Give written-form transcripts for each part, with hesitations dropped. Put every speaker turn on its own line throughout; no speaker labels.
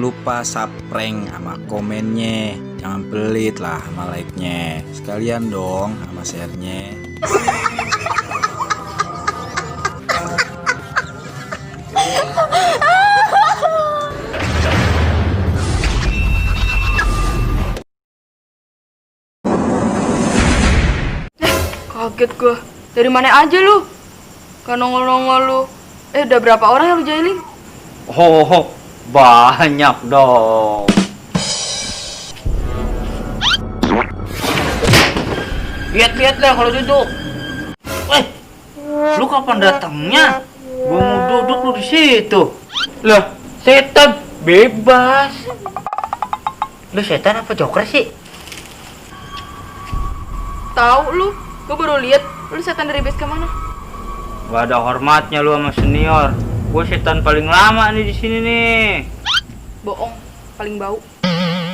lupa subscribe sama komennya. Jangan pelit lah sama like-nya. Sekalian dong sama share-nya.
Kaget gua. Dari mana aja lu? Kan nongol-nongol lu. Udah berapa orang yang lu jahilin?
Oh, banyak dong. Lihat-lihat lah kalau duduk. Lu kapan datangnya? Gua mau duduk lu di situ. Lah, setan bebas. Lu setan apa joker sih?
Tahu lu? Gua baru lihat lu setan dari base ke mana?
Gak ada hormatnya lu sama senior. Gue setan paling lama nih di sini nih.
Bohong, paling bau.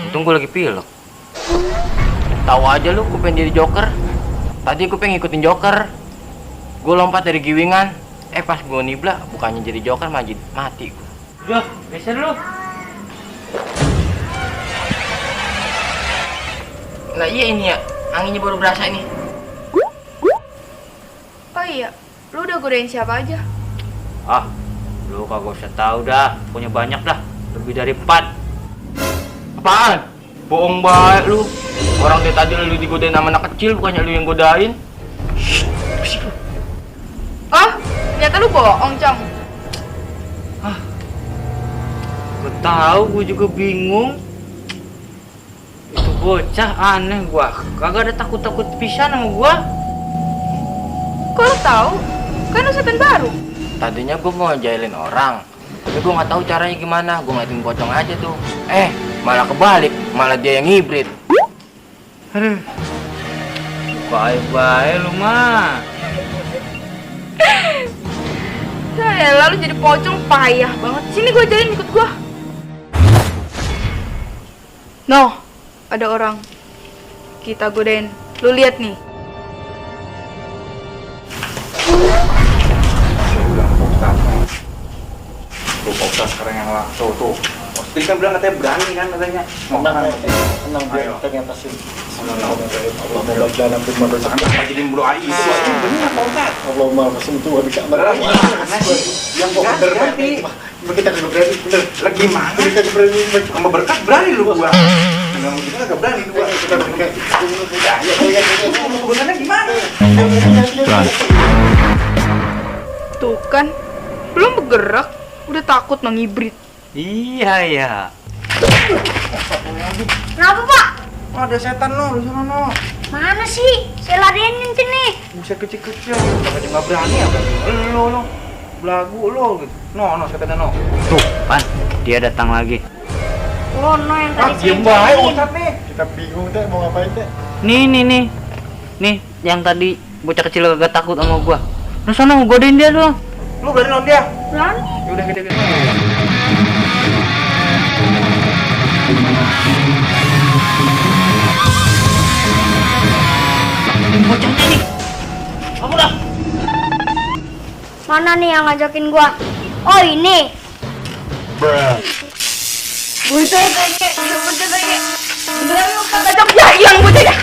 Untung gue lagi pilek. Tahu aja lu, gue pengen jadi joker. Tadi gue pengen ngikutin joker. Gue lompat dari giwingan. Pas gue nibla, bukannya jadi joker malah mati gue. Udah, geser lu. Nah iya ini ya, anginnya baru berasa ini.
Oh iya, lu udah godain siapa aja?
Ah, lu kagak usah tahu dah. Punya banyak dah, lebih dari 4. Apaan? Bohong banget lu. Orang dari tadi lu digodain sama anak kecil, bukannya lu yang godain.
Oh, ternyata lu bohong, Cong.
Gue tahu, gue juga bingung. Itu bocah aneh gua. Kagak ada takut-takut pisan sama gua.
Kok lu tahu? Kan lu setan baru.
Tadinya gue mau ngejailin orang, tapi gue nggak tahu caranya gimana. Gue ngeliatin pocong aja tuh. Malah kebalik, malah dia yang hibrid.
Aduh, bye-bye lu mah.
Ya lalu jadi pocong payah banget. Sini gua ajarin, ikut gua. Noh, ada orang. Kita godain. Lu lihat nih.
Tuh Pak Ustadz sekarang yang lah. Tuh. Pasti kan bilang katanya berani kan katanya.
Tenang biar kita ngatasin.
Allah jalan firman dosa kan apa jadi bro ai itu benar Pak Ustadz.
Allahumma qasim itu wa bika amr.
Yang kok bener nanti. Kita kagak berani bener. Lagi mana? Kita berani sama berkat berani lu gua. Enggak kita kagak berani gua. Kita berkat. Ya. Kebenarannya gimana?
Tuh kan, belum bergerak, udah takut menghibrid.
Iya ya.
Kenapa, Pak?
Ada setan lo di sana no.
Mana sih? Saya ladenin sini.
Buset kecil-kecil. Kagak enggak berani apa? Lo. Belagu lo gitu. No, setannya no.
Tuh, Pan, dia datang lagi.
Oh, no yang tadi saya
Diem bae
jahilin.
Ustadz nih.
Kita bingung teh mau ngapain teh.
Nih. Nih, yang tadi bocah kecil kagak takut sama gua. Lu sana godain dia doang.
Lu berani lawan dia?
Berani?
Ya udah kita.
Bocahnya nih. Kamu dah.
Mana nih yang ngajakin gua? Oh, ini.
Bocah tanya. Beneran lu kagak ngajak ya hilang bocahnya.